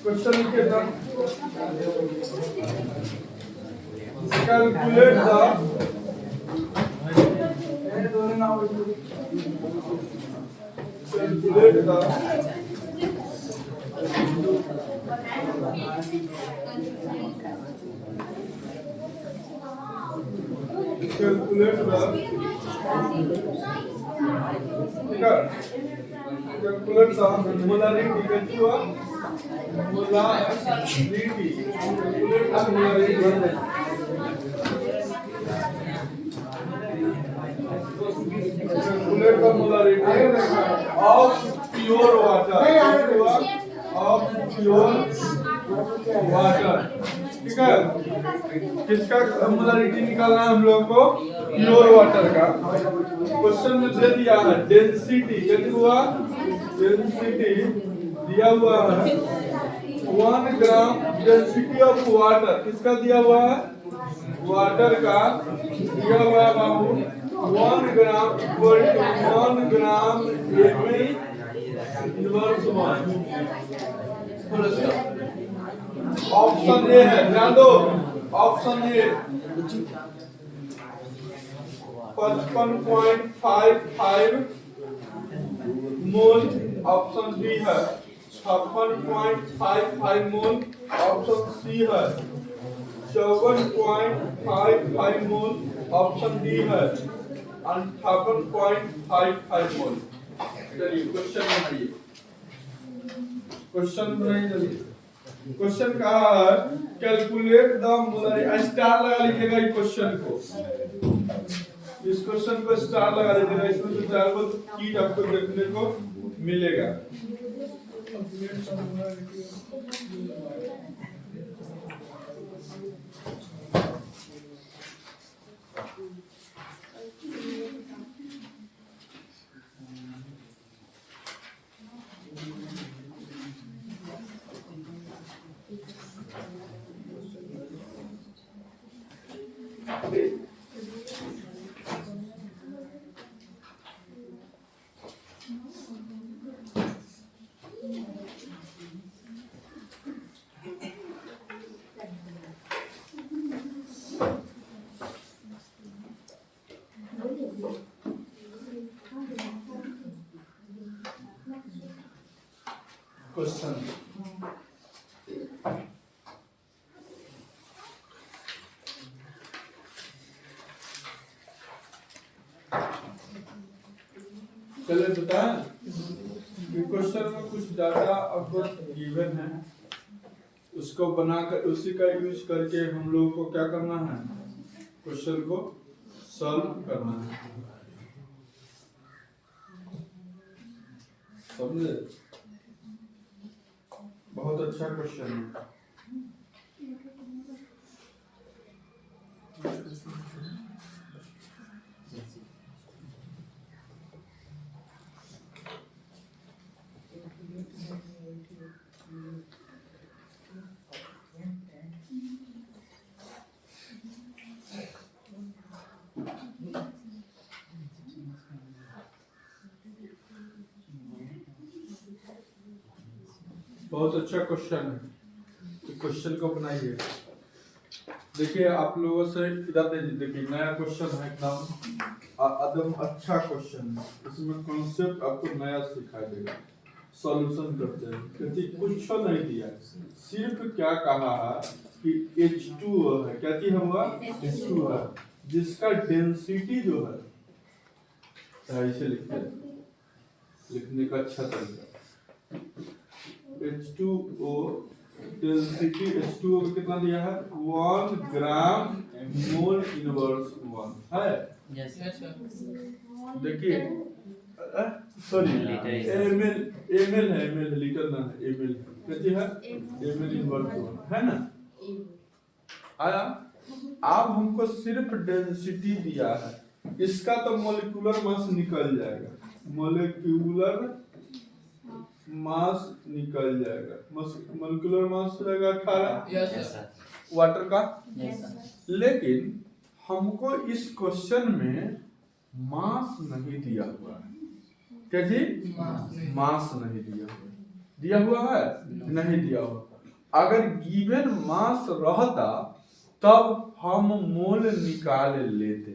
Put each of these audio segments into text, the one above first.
Question के नाम calculate the calculate the molarity calculate the molarity of pure water ठीक है। किसका मोलारिटी निकालना है हम लोग को? प्योर वाटर का। क्वेश्चन में दे दिया है डेंसिटी, कितना हुआ? डेंसिटी दिया हुआ है 1 ग्राम डेंसिटी ऑफ वाटर। किसका दिया हुआ है? वाटर का दिया हुआ है बाबू 1 gram equal to 1 gram ml inverse 1। Option A है, ध्यान दो। Option A 55.55 mole, option B है 56.55 मोल, ऑप्शन सी है 54.55 मोल, ऑप्शन डी है 58.55 मोल। चलिए क्वेश्चन बनाइए। क्वेश्चन बनाइए जल्दी। क्वेश्चन कहा है कैलकुलेट द मोलर। स्टार लगा लीजिएगा इस क्वेश्चन को, इस क्वेश्चन को स्टार लगा लीजिएगा। इसमें तो 4 को की आपको देखने को मिलेगा। क्वेश्चन चले बता। क्वेश्चन में कुछ डाटा आपको गिवन है, उसको बनाकर उसी का यूज करके हम लोग को क्या करना है? क्वेश्चन को सॉल्व करना है। समझे? बहुत अच्छा क्वेश्चन है। बहुत अच्छा क्वेश्चन है, तो क्वेश्चन को बनाइए। देखिए आप लोगों से इधर देखिए, नया क्वेश्चन है, एकदम अच्छा क्वेश्चन है। इसमें कॉन्सेप्ट आपको नया सिखाई देगा। सॉल्यूशन करते हैं, क्योंकि कुछ नहीं दिया, सिर्फ क्या कहा है कि H2O है। क्या चीज हुआ? H2O है, जिसका डेंसिटी जो है, ऐसे लिखने का अच्छा तरीका H2O डेंसिटी। H2O कितना दिया है? 1 ग्राम मोल इनवर्स 1 है। यस देखिए, सॉरी ml है, ml लीटर ना है, ml कितनी है? ml इनवर्स 1 है ना। आया। अब हमको सिर्फ डेंसिटी दिया है, इसका तो मॉलिक्यूलर मास निकल जाएगा। मॉलिक्यूलर मास निकल जाएगा। मॉलिक्यूलर मास रहेगा 18। Yes sir. वाटर का? Yes sir. लेकिन हमको इस क्वेश्चन में मास नहीं दिया हुआ है। क्या जी? मास नहीं दिया हुआ है। दिया हुआ है? नहीं दिया हुआ। अगर गिवन मास रहता तब हम मोल निकाल लेते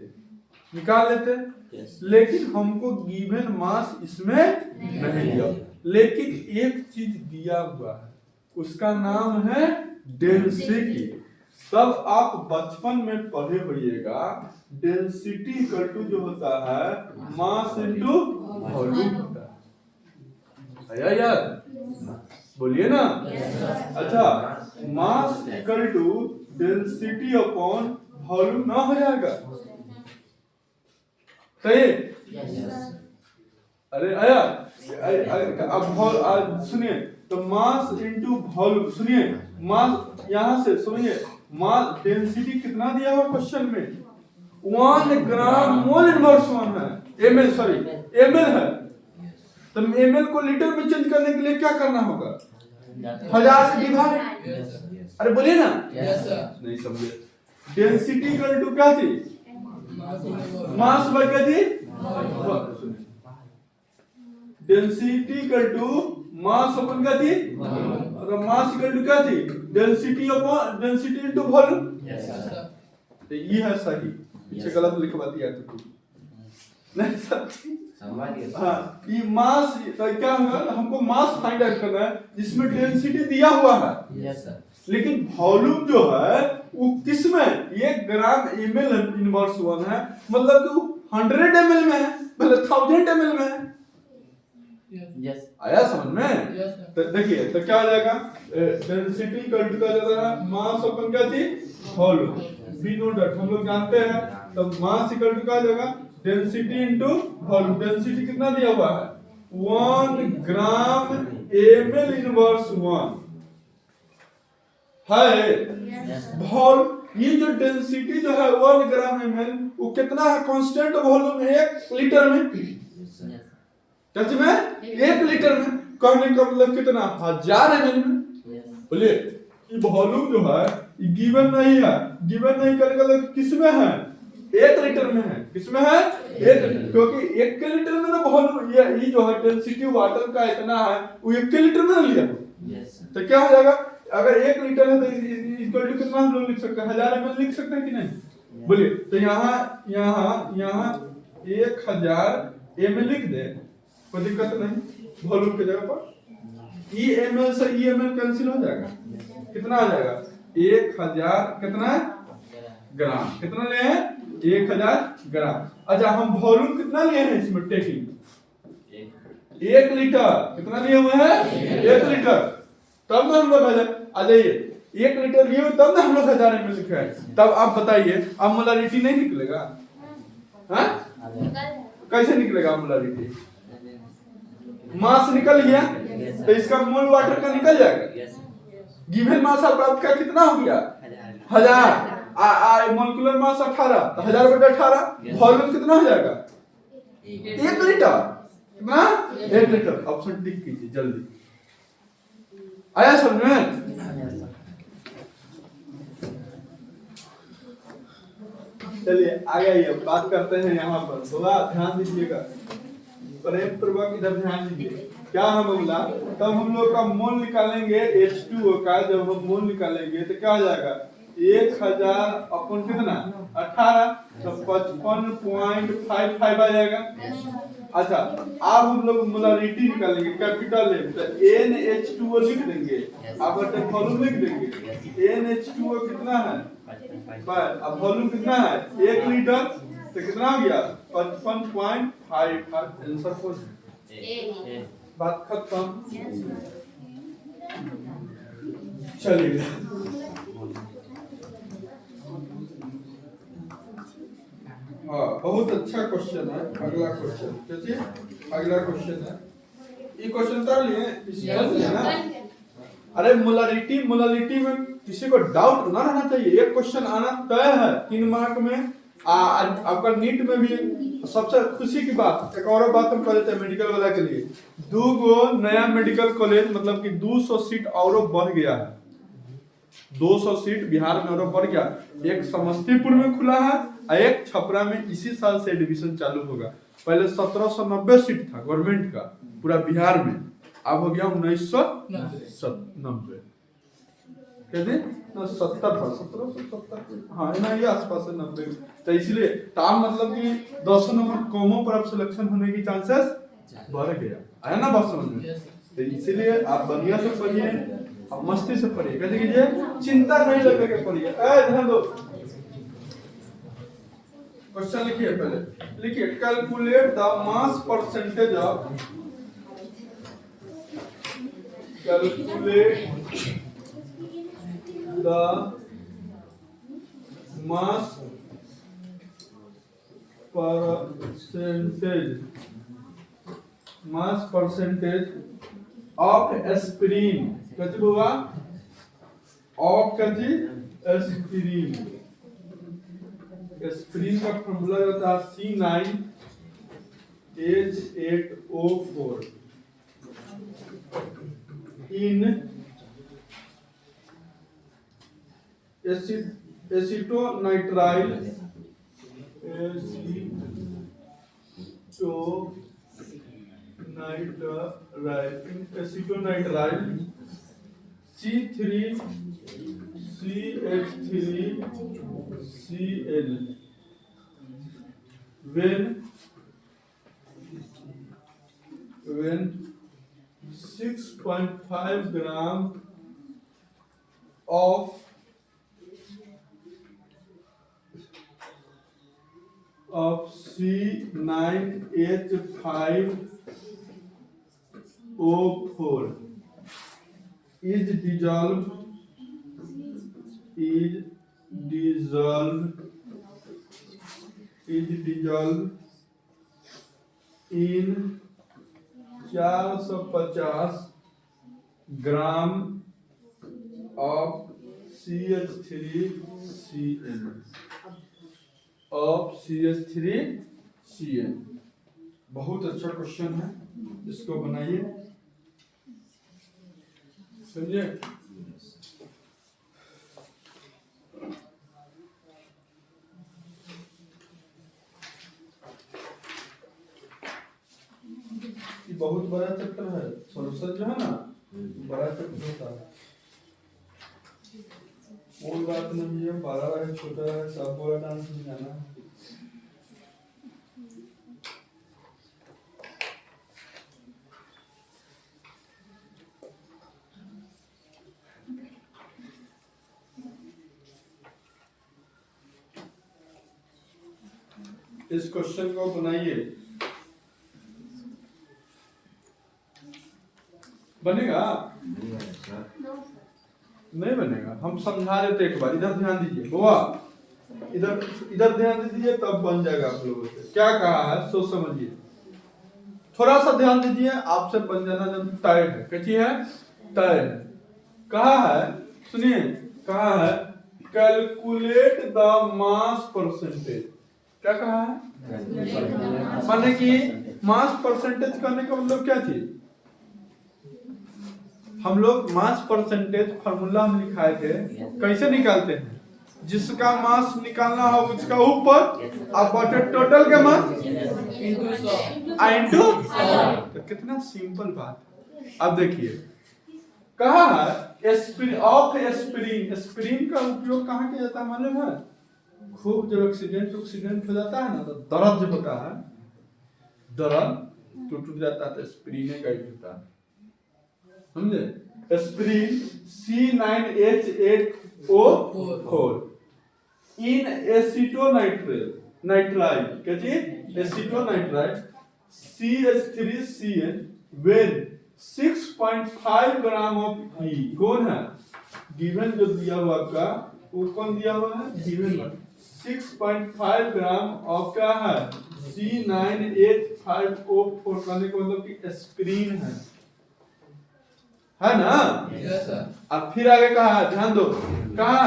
लेकिन हमको गिवन मास इसमें नहीं दिया, लेकिन एक चीज दिया हुआ है, उसका नाम है डेंसिटी। तब आप बचपन में पढ़े होइएगा, डेंसिटी इक्वल टू जो होता है मास इनटू वॉल्यूम होता है। आया याद? बोलिए ना। अच्छा, mass equal to density upon volume ना हो जाएगा? सही? अरे आया? अब सुनिए, तो मास इनटू वॉल्यूम, सुनिए मास यहां से सुनिए, मास डेंसिटी कितना दिया हुआ क्वेश्चन में? 1 ग्राम मोल इनवर्स 1 है, एमएल सॉरी एमएल है। तो एमएल को लीटर में चेंज करने के लिए क्या करना होगा? 1000 से डिवाइड। अरे बोलिए ना। नहीं समझे। डेंसिटी इक्वल टू क्या थी? मास बाय क्या थी? डेंसिटी इक्वल टू मास अपन क्या थी? और मास इक्वल टू क्या थी? Density upon density into volume. तो ये है सही, पीछे गलत लिखवा दिया तो नहीं सर। हाँ, ये मास तो क्या होगा, हमको मास फाइंड आउट करना है जिसमें डेंसिटी दिया हुआ है। लेकिन वॉल्यूम जो है वो किस में? ये ग्राम ml इनवर्स 1 है, मतलब कि वो 100 ml में है, पहले 1000 ml में है। आया समझ में? तो देखिए, तो क्या आ जाएगा? डेंसिटी इक्वल टू क्या जाता है? मास अपन क्या थी? वॉल्यूम। वी नो दैट, हम लोग जानते हैं। तो मास इक्वल टू क्या आ जाएगा? Density into volume. डेंसिटी कितना दिया हुआ है? 1 ग्राम ml इनवर्स 1 है। वॉल्यूम, ये जो डेंसिटी जो है 1 ग्राम ml, वो कितना है? कांस्टेंट वॉल्यूम 1 लीटर में। सच में 1 लीटर में, कहने का मतलब कितना? 1000 ml में। बोलिए, ये वॉल्यूम जो है ये गिवन नहीं है, गिवन नहीं करने का मतलब किसमें है? 1 लीटर में है। किसमें है? 1, क्योंकि 1 लीटर में ना वॉल्यूम, ये जो है डेंसिटी वाटर का इतना है, वो 1 लीटर में लिया। तो क्या हो जाएगा? अगर 1 लीटर है तो इक्वल टू कितना हम लोग लिख सकते हैं? 1000 ml लिख सकते हैं कि नहीं? बोलिए, तो यहाँ 1000 ml लिख दे, कोई दिक्कत नहीं वॉल्यूम की जगह पर। ई ml से ई ml कैंसिल हो जाएगा, कितना आ जाएगा? 1000 कितना ग्राम, कितना लिए हैं? 1000 ग्राम। अच्छा, हम वॉल्यूम कितना लिए हैं इसमें? टेकिंग 1 लीटर, कितना लिए हुए हैं? 1 लीटर। तब ना हम लोग आ जाइए, 1 लीटर लिए तब ना हम लोग 1000 ml लिखे हैं। तब आप बताइए, अब मोलारिटी नहीं निकलेगा? हाँ, कैसे निकलेगा मोलारिटी? मास निकल गया तो इसका मोल वाटर का निकल जाएगा। गिवन मास आपका कितना हो गया? 1000। मोलिकुलर मास 18, तो 1000/18। वॉल्यूम कितना हो जाएगा? 1 लीटर। कितना? 1 लीटर। ऑप्शन टिक कीजिए जल्दी। आया समझ में? चलिए आगे आइए, बात करते हैं यहाँ पर। थोड़ा ध्यान दीजिएगा, प्रेम पूर्वक इधर ध्यान दीजिए। क्या हम बोला? तब हम लोग का मोल निकालेंगे H2O का। जब हम मोल निकालेंगे तो क्या हो जाएगा? 1000 अपन कितना? 18, तो 55.55 आ जाएगा। अच्छा, अब हम लोग मोलारिटी निकालेंगे, कैपिटल M, तो NH2O लिख देंगे, अब वॉल्यूम लिख देंगे। NH2O कितना है? अब वॉल्यूम कितना है? 1 लीटर, तो कितना हो गया? 55.55। आंसर कौन है? बात खत्म। चलिए, हाँ, बहुत अच्छा क्वेश्चन है। अगला क्वेश्चन देखिए, अगला क्वेश्चन है, ये क्वेश्चन कर लिए ना। अरे मोलारिटी में किसी को डाउट ना रहना चाहिए, एक क्वेश्चन आना तय है 3 मार्क में। आपका नीट में भी सबसे खुशी की बात, एक और बात हम कर देते हैं मेडिकल वाला के लिए। 2 गो नया मेडिकल कॉलेज, मतलब कि 200 सीट और बढ़ गया है। 200 सीट बिहार में और बढ़ गया। एक समस्तीपुर में खुला है और एक छपरा में इसी साल से एडमिशन चालू होगा। पहले 1790 सीट था गवर्नमेंट का पूरा बिहार में, अब हो गया 1990 कहते ना 70 था 1770 हाँ ना ये आसपास है 90 तो इसलिए ताम मतलब कि 200 नंबर कॉमो पर अब सिलेक्शन होने की चांसेस बढ़ गया आया ना बात समझ में तो इसीलिए आप बढ़िया से पढ़िए आप मस्ती से पढ़िए कहते कीजिए चिंता नहीं लगे के पढ़िए ध्यान दो क्वेश्चन लिखिए पहले लिखिए calculate the mass percentage of calculate the mass percentage of aspirin कति हुआ of कति aspirin aspirin का फॉर्मूला होता है C9H8O4 in acetonitrile C3CH3Cl when 6.5 gram of C9H5O4 is dissolved in 450 gram of CH3Cl बहुत अच्छा क्वेश्चन है इसको बनाइए समझे बहुत बड़ा चैप्टर है सॉल्यूशन जो है ना बड़ा चैप्टर होता है कोई बात नहीं है बड़ा है छोटा है सब बड़ा डांस नहीं जाना इस क्वेश्चन को बनाइए बनेगा नहीं बनेगा हम समझा देते एक बार इधर ध्यान दीजिए बुआ इधर ध्यान दीजिए तब बन जाएगा आप लोगों से क्या कहा है सोच समझिए थोड़ा सा ध्यान दीजिए आपसे बन जाना जब तय है कैसी है तय है कहा है सुनिए कहा है कैलकुलेट द मास परसेंटेज क्या कहा है माने कि मास परसेंटेज करने का मतलब क्या चीज हम लोग मास परसेंटेज फार्मूला हम लिखाए थे कैसे निकालते हैं जिसका मास निकालना हो उसका ऊपर अब बटे टोटल के मास इनटू तो कितना सिंपल बात अब देखिए कहा है एस्पिरिन का उपयोग कहाँ किया जाता है मालूम है खूब जब एक्सीडेंट हो जाता है ना तो दर्द जो होता है दर्द टूट जाता है तो एस्पिरिन का यूज होता है समझे एस्पिरिन C9H8O4 इन एसिटोनाइट्राइल कैसे एसिटोनाइट्राइल CH3Cl when 6.5 gram of E कौन है गिवन जो दिया हुआ आपका वो कौन दिया हुआ है गिवन 6.5 ग्राम ऑफ क्या है C9H5O4 करने का मतलब कि एस्पिरिन है ना यस सर अब फिर आगे कहा ध्यान दो कहा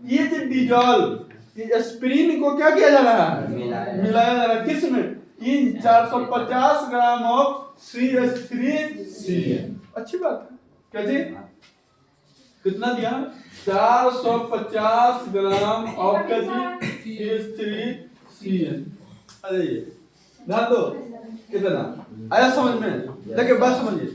ये जो डिजॉल्व ये एस्पिरिन को क्या किया जा रहा है मिलाया जा रहा है किस में इन 450 ग्राम ऑफ CH3Cl अच्छी बात है कैसे कितना दिया 450 ग्राम ऑफ CH3Cl अरे ध्यान दो कितना आया समझ में देखिए बात समझिए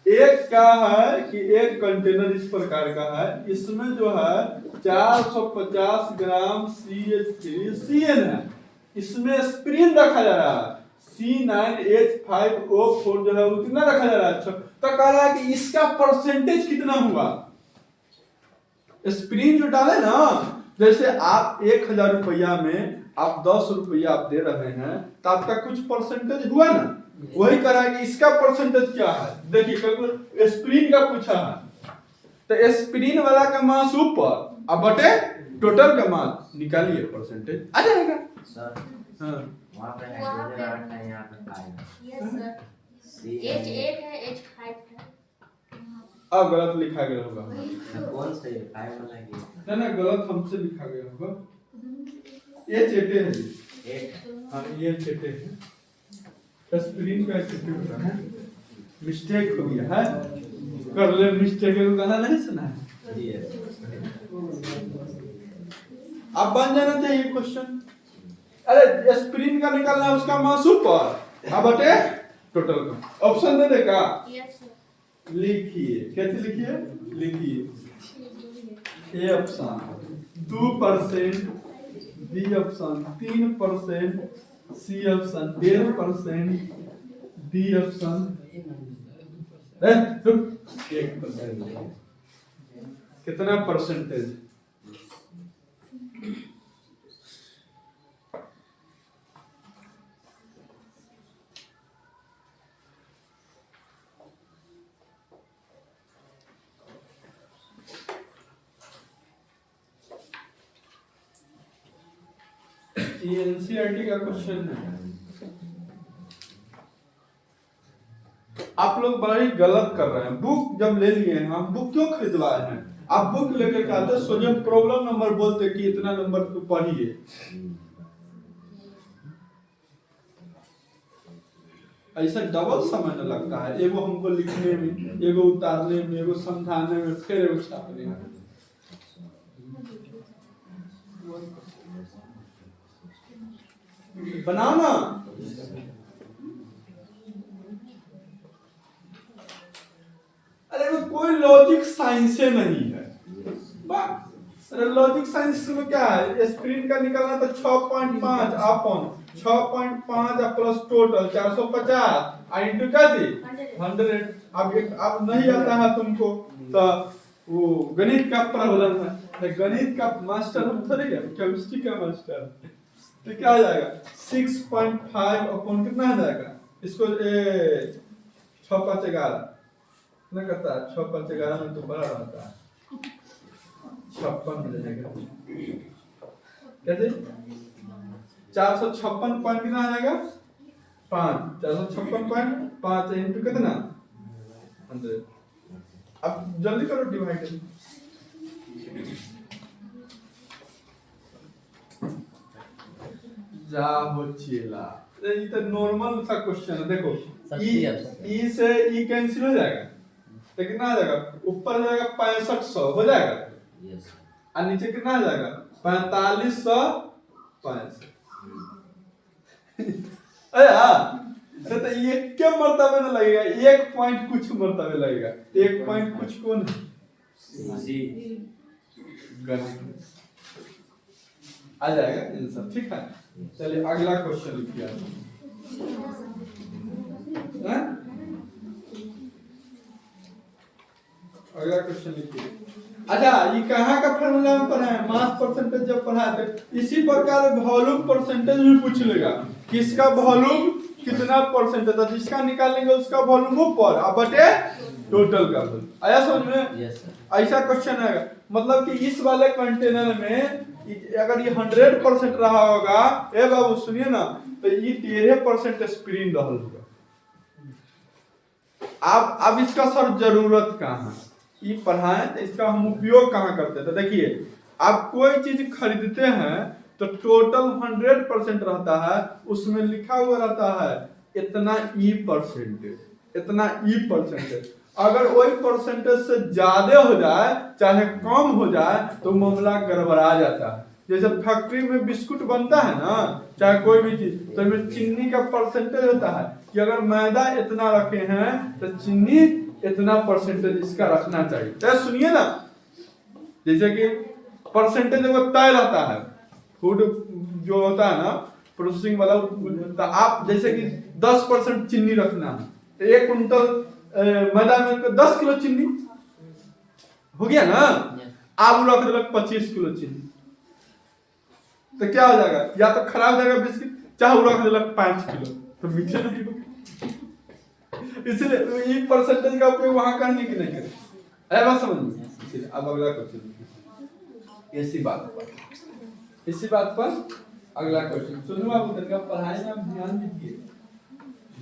एक का है कि एक कंटेनर इस प्रकार का है, इसमें जो है 450 ग्राम CH3CN है, इसमें स्प्रिन रखा जा रहा है C9H5O4 जो है वो कितना रखा जा रहा है, तो कह रहा है कि इसका परसेंटेज कितना हुआ। स्प्रिन जो डाले ना, जैसे आप 1000 रुपया में आप 10 रुपया आप दे रहे हैं तो आपका कुछ परसेंटेज हुआ ना, वही कह रहा है कि इसका परसेंटेज क्या है। देखिए स्प्रिन का पूछा है तो स्प्रिन वाला का मास ऊपर अब बटे टोटल का मास निकालिए, परसेंटेज आ जाएगा सर। हाँ वहाँ पे हाइड्रोजन 8 है, यहाँ पे 5 है। यस सर, H8 है, H5 है। अब गलत लिखा गया होगा, कौन सा है 5 वाला है? ना गलत हमसे लिखा गया होगा, ये चेटे है 8। हाँ ये चेटे है, स्प्रिन का चेटे होता है, मिस्टेक हो गया है, कर ले मिस्टेक को गाना नहीं सुना है। जी है। अब बन जाना चाहिए क्वेश्चन। अरे स्प्रिन का निकालना है उसका मास ऊपर अब बटे टोटल का, ऑप्शन दे देगा। Yes sir. लिखिए कैसे लिखिए, लिखिए A option 2%, B option 3%, C option 1.5%, D option 1%। कितना परसेंटेज? ये एनसीईआरटी का क्वेश्चन है। आप लोग बड़ा ही गलत कर रहे हैं। बुक जब ले लिए हैं, हम बुक क्यों खरीदवाए हैं? आप बुक लेकर के आते स्वयं प्रॉब्लम नंबर बोलते कि इतना नंबर तो पढ़िए। ऐसा डबल समय न लगता है, एगो हमको लिखने में, एगो उतारने में, एगो समझाने में, फिर एगो छापने में। बनाना अरे वो कोई लॉजिक साइंस नहीं है। अरे लॉजिक साइंस में क्या है, स्प्रिन का निकालना तो 6.5 अपन 6.5 प्लस टोटल 450 इंटू क्या थी 100। अब नहीं आता है तुमको तो वो गणित का प्रॉब्लम है, तो गणित का मास्टर हम थोड़ी है, केमिस्ट्री का मास्टर। तो क्या आ जाएगा 6.5 अपन कितना आ जाएगा, इसको 6×5=11 कितना करता है, 6×5=11 में तो बड़ा रहता है 56 मिल जाएगा। कैसे 456 पॉइंट कितना आ जाएगा 5, 456.5 इंटू कितना 100। अब जल्दी करो डिवाइड। जा हो चेला, ये तो नॉर्मल सा क्वेश्चन है। देखो ई से ई कैंसिल हो जाएगा तो कितना आ जाएगा, ऊपर हो जाएगा 6500 हो जाएगा, यस। और नीचे कितना आ जाएगा 4565। अरे हाँ तो ये क्या मर्तबे में लगेगा, 1 पॉइंट कुछ मर्तबे लगेगा, 1 पॉइंट कुछ कौन जी आ जाएगा आंसर। ठीक है चलिए अगला क्वेश्चन लिखिए आप। अगला क्वेश्चन लिखिए। अच्छा ये कहाँ का फॉर्मूला में पढ़ा है, मास परसेंटेज जब पढ़ा है तो इसी प्रकार वॉल्यूम परसेंटेज भी पूछ लेगा, किसका वॉल्यूम कितना परसेंटेज है, जिसका निकालेंगे उसका वॉल्यूम ऊपर अब बटे टोटल का वॉल्यूम। आया समझ में? Yes sir. ऐसा क्वेश्चन आएगा, मतलब कि इस वाले कंटेनर में अगर ये 100% रहा होगा, ए बाबू सुनिए ना, तो ये 13% स्प्रिन रहल होगा। अब इसका सर जरूरत कहाँ है, ये पढ़ाएं तो इसका हम उपयोग कहाँ करते हैं। तो देखिए आप कोई चीज खरीदते हैं तो टोटल 100% रहता है, उसमें लिखा हुआ रहता है इतना %, इतना %। अगर वही परसेंटेज से ज्यादा हो जाए चाहे कम हो जाए तो मामला गड़बड़ा जाता है। जैसे फैक्ट्री में बिस्कुट बनता है ना, चाहे कोई भी चीज, तो इसमें चीनी का परसेंटेज होता है कि अगर मैदा इतना रखे हैं तो चीनी इतना परसेंटेज इसका रखना चाहिए। तो सुनिए ना, जैसे कि परसेंटेज वो तय रहता है, फूड जो होता है ना प्रोसेसिंग वाला, तो आप जैसे कि 10% चीनी रखना है, तो 1 कुंटल मैदा में 10 किलो चीनी हो गया ना, आप रख देलक 25 किलो चीनी, तो क्या हो जाएगा, या तो खराब हो जाएगा बिस्किट, चाहे वो रख देलक 5 किलो, तो मीठा नहीं होगा। इसलिए ये परसेंटेज का उपयोग वहां करने की नहीं करें, है बात समझ में। अब अगला क्वेश्चन, इसी बात पर अगला क्वेश्चन सुनो बाबू, तनिक पढ़ाई में आप ध्यान दीजिए,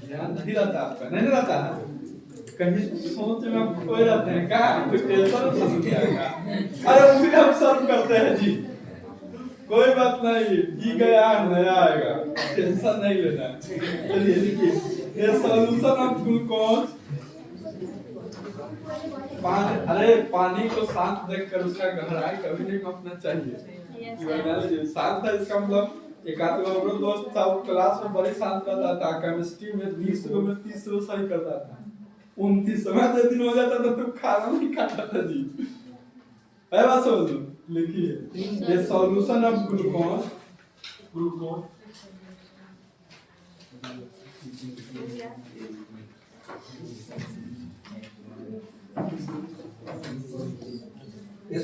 ध्यान नहीं रहता आपका, नहीं रहता है, कहीं सोच में आप खोए रहते हैं क्या, कुछ टेंशन नहीं आएगा, अरे वो भी हम सॉल्व करते हैं जी, कोई बात नहीं, जी गया नया आएगा, टेंशन नहीं लेना। चलिए देखिए, ये सॉल्यूशन ऑफ ग्लूकोज, अरे पानी को शांत देखकर उसका गहराई कभी नहीं मापना चाहिए, शांत है इसका मतलब एक आध बार दोस्त था वो क्लास में बड़ी शांत रहता था, केमिस्ट्री में 20 में 30 सही करता था, 29वें दिन हो जाता था तो खाना नहीं खाता था जी, है बात समझ लो। लिखिए ये solution of glucose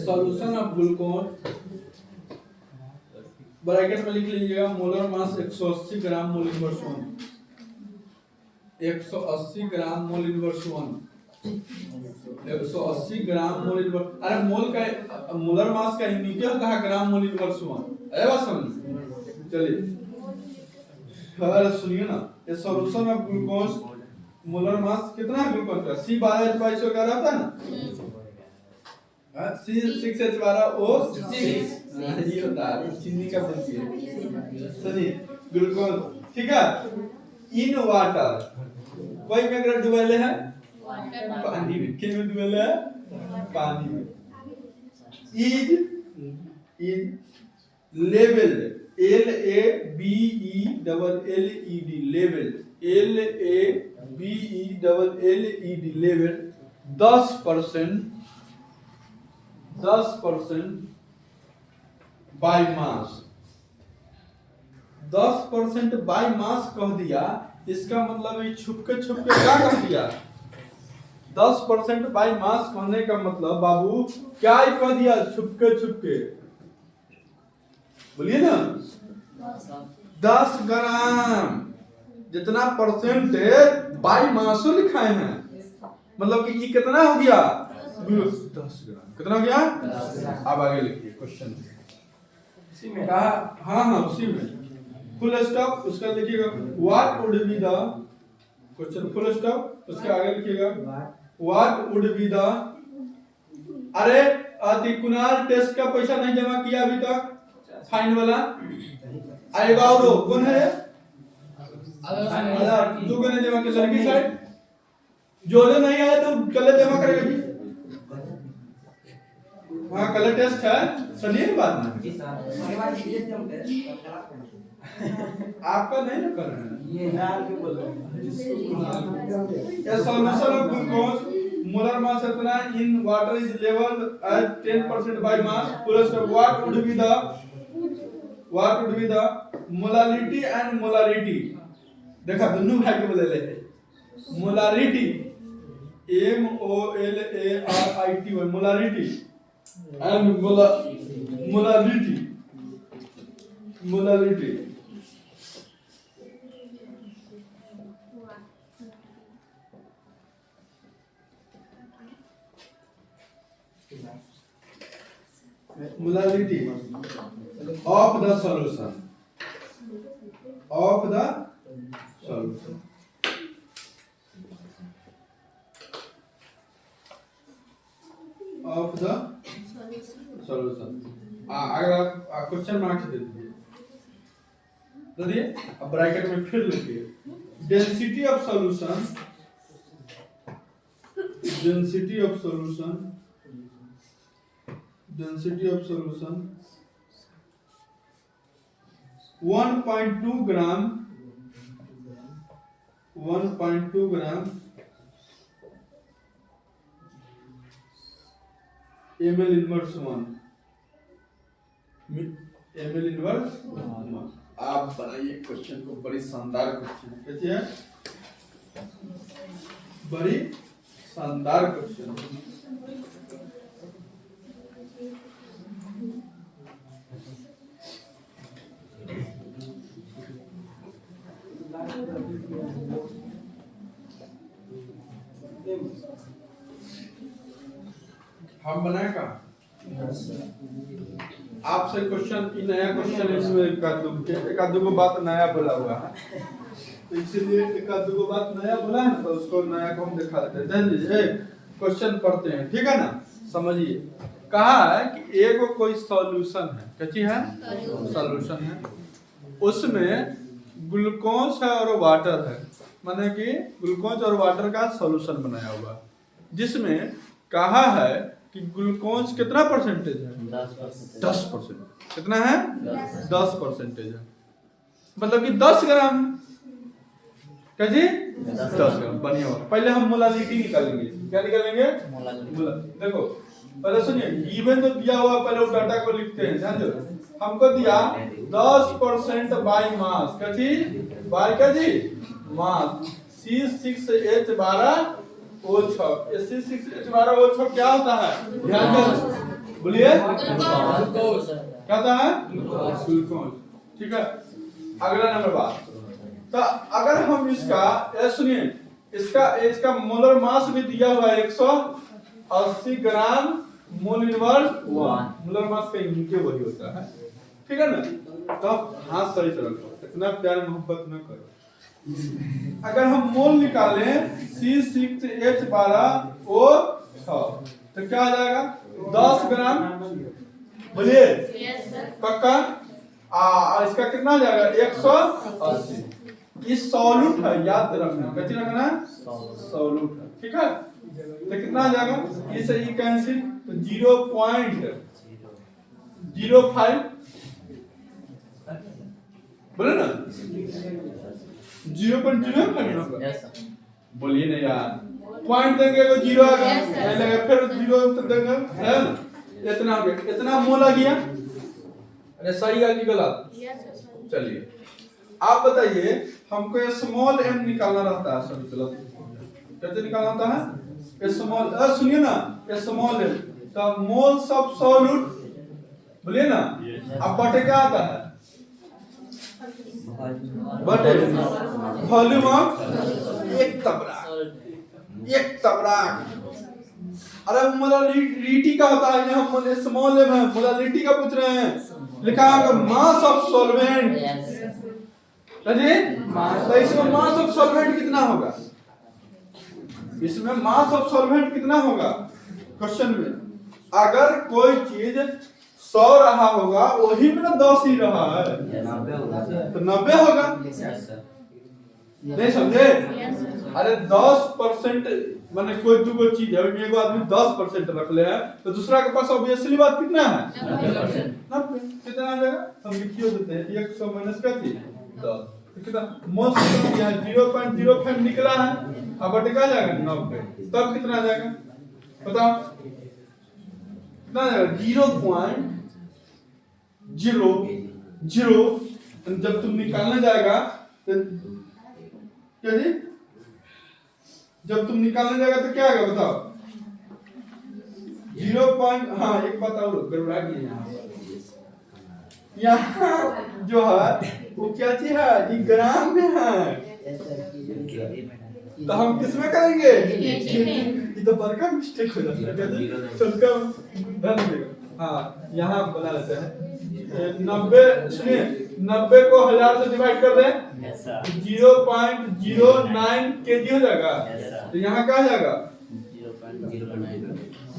solution of glucose, bracket में लिख लीजिएगा, मोलर मास 180 ग्राम मोल इनवर्स 1, 180 ग्राम मोल इनवर्स 1, 180 ग्राम मोल इनवर्स, अरे मोल का मोलर मास का यूनिट होता है ग्राम मोल इनवर्स 1, है बात समझ। चलिए अरे सुनिए ना, ये सॉल्यूशन ऑफ ग्लूकोज, मोलर मास कितना है ग्लूकोज का, C12H22 का रहता है ना, C6H12O6 ये होता है चीनी का बनती, सुनिए ग्लूकोज, ठीक है, इन वाटर, कोई में अगर डुबेले है पानी में, किन में डुबेले है पानी में, is levelled, LABELLED, levelled, LABELLED, levelled 10% by mass, 10% by मास कह दिया, इसका मतलब ये छुपके क्या कह दिया, 10% बाय मास कहने का मतलब बाबू क्या ही कह दिया, छुपके बोलिए ना, 10 ग्राम जितना परसेंटेज बाय मास लिखाए हैं, मतलब कि ये कितना हो गया, 10 ग्राम, कितना हो गया, अब आगे लिखिए क्वेश्चन, उसी में कहा, हाँ उसी में फुल स्टॉप, उसका लिखिएगा what would be the question, full stop, उसके आगे लिखिएगा व्हाट वुड बी द, अरे कुणाल टेस्ट का पैसा नहीं जमा किया अभी तक, फाइन वाला आएगा, और कौन है, तू क्यों नहीं जमा किया, लड़की साइड जो नहीं आया तो कल जमा करेगा जी, वहाँ कलर टेस्ट है, सुनिए बात ना, आपका नहीं ना कर रहे हैं, ये solution of glucose, molar mass इतना in water is level as 10% by mass, plus what would be the molality and molarity, देखा दोनों भाई के बोले लेते, molarity MOLARITY, molarity and molality of the solution, अगर आप क्वेश्चन मार्क्स दे दीजिए, अब ब्रैकेट में फिर लिखिए density of solution 1.2 gram ml inverse 1 ml inverse 1। आप बनाइए क्वेश्चन को, बड़ी शानदार क्वेश्चन कैसे है, बड़ी शानदार क्वेश्चन। हम बनाए का आपसे क्वेश्चन, नया क्वेश्चन इसमें एक आध दो बात नया बोला हुआ है, तो इसीलिए एक आध दो बात नया बोला है ना, तो उसको नया को हम दिखा देते हैं। क्वेश्चन पढ़ते हैं, ठीक है ना। समझिए, कहा है कि एक कोई सॉल्यूशन है, कैसी है, सॉल्यूशन है, उसमें ग्लूकोज है और वाटर है, माने कि ग्लूकोज और वाटर का सॉल्यूशन बनाया हुआ, जिसमें कहा है कि ग्लूकोज कितना परसेंटेज है, 10%। कितना है, 10% है, मतलब कि 10 ग्राम, क्या जी, 10 ग्राम। बढ़िया। पहले हम मोलालिटी निकालेंगे। क्या निकालेंगे, मोलालिटी। देखो पहले सुनिए, गिवन तो दिया हुआ, पहले उस डाटा को लिखते हैं, ध्यान दो। हमको दिया 10% बाय मास, क्या जी, बाय क्या जी, मास। C6H12O6, C6H12O6 क्या होता है, ध्यान दो, बोलिए, क्या होता है, ग्लूकोज। ठीक है, अगला नंबर बात, तो अगर हम इसका सुनिए, इसका मोलर मास भी दिया हुआ है 180 ग्राम मोल इनवर्स 1। मोलर मास का यूनिट वही होता है, ठीक है ना। तो हाथ सही से रखो, इतना प्यार मोहब्बत न करो। अगर हम मोल निकालें C6H12O6 तो क्या आ जाएगा, 10 ग्राम, बोलिए, पक्का। इसका कितना आ जाएगा, 180। इस सॉल्यूट है, याद रखना, कैसे रखना, सॉल्यूट है, ठीक है। तो कितना आ जाएगा, इसे ई कैंसिल, तो 0.05 बोले ना, 0.05। बोलिए ना यार, पॉइंट देंगे तो 0 आएगा, नहीं लगे फिर 0 तो देंगे, है ना। इतना हो गया, इतना मोल आ गया। अरे सही है कि गलत, चलिए आप बताइए, हमको स्मॉल m निकालना रहता है, सब गलत, कैसे निकालना होता है, स्मॉल, सुनिए ना, स्मॉल m, तो मोल्स ऑफ सॉल्यूट, बोलिए ना। अब बटे क्या आता है, बटे वॉल्यूम ऑफ एक तबराक। अरे मोलालिटी का होता है, यहाँ स्मॉल m है, मोलालिटी का पूछ रहे हैं, लिखा है मास ऑफ सॉल्वेंट, तो इसमें मास ऑफ सॉल्वेंट कितना होगा, इसमें मास ऑफ सॉल्वेंट कितना होगा, क्वेश्चन में अगर कोई चीज 100 रहा होगा, वही में 10 ही रहा है, तो 90 होगा, नहीं समझे। अरे 10% माने कोई दूगो चीज है, एक आदमी 10% रख ले है, तो दूसरा के पास ऑब्वियसली बात कितना है, 90। कितना आ जाएगा, हम लिखियो देते हैं, 100 माइनस का 10, कितना मोल किया 0.05 निकला है, अब बटेगा जाएगा 90, तब कितना आ जाएगा, बताओ कितना आ जाएगा, 0.00। जब तुम निकालने जाएगा तो क्या जी, जब तुम निकालने जाएगा तो क्या आएगा, बताओ 0. हाँ एक बात और गड़बड़ा गई यहाँ जो है वो क्या चीज है, ये ग्राम में है, तो हम किसमें करेंगे, ये तो बड़का मिस्टेक हो जाता है, चलकर ध्यान देगा। हाँ यहाँ बना लेते हैं 90, सुनिए 90 को 1000 से डिवाइड कर दें, 0.09 kg हो जाएगा, तो यहाँ क्या आ जाएगा,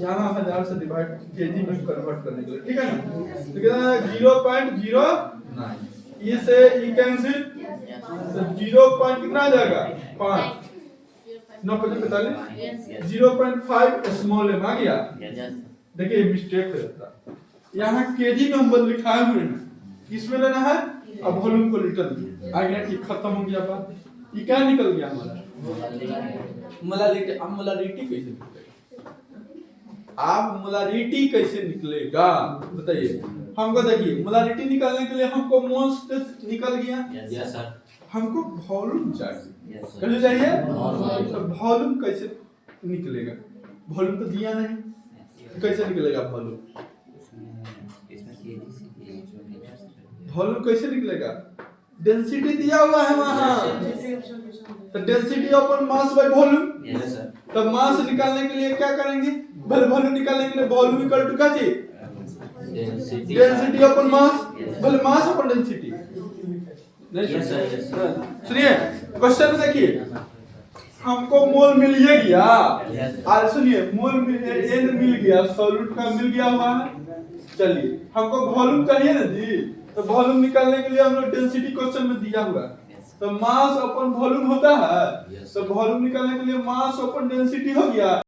यहाँ 1000 से डिवाइड केजी में कन्वर्ट करने के लिए, ठीक है ना। तो कितना 0.09, ये से ई कैंसिल, तो 0. कितना आ जाएगा, 5, 9 5 45, 0.5 स्मॉल m आ गया। देखिए मिस्टेक हो जाता है, यहाँ केजी में हम लिखाए हुए हैं, किसमें लेना है, अब वॉल्यूम को लीटर में आ गया, ये खत्म हो गया बात। ये क्या निकल गया हमारा, मोलालिटी। अब मोलालिटी कैसे अब मोलारिटी कैसे निकलेगा बताइए हमको। देखिए मोलारिटी निकालने के लिए हमको मोल्स निकल गया, यस सर। हमको वॉल्यूम चाहिए, यस सर। कैसे चाहिए? तो वॉल्यूम कैसे निकलेगा? वॉल्यूम तो दिया नहीं, कैसे निकलेगा वॉल्यूम? वॉल्यूम कैसे निकलेगा? डेंसिटी दिया हुआ है वहां, तो density upon mass by volume. Yes sir. तो मास निकालने के लिए क्या करेंगे? भले वॉल्यूम निकालने के लिए वॉल्यूम इक्वल टू क्या चाहिए? डेंसिटी अपॉन मास, भले mass upon density. Yes sir, yes sir. सुनिए क्वेश्चन में देखिए, हमको मोल मिल ही गया। और सुनिए मोल एन मिल गया, सॉल्यूट का मिल गया हुआ है। चलिए हमको वॉल्यूम चाहिए ना जी, तो वॉल्यूम निकालने के लिए हम लोग डेंसिटी क्वेश्चन में दिया हुआ है, तो मास अपॉन वॉल्यूम होता है, तो वॉल्यूम निकालने के लिए मास अपॉन डेंसिटी हो गया।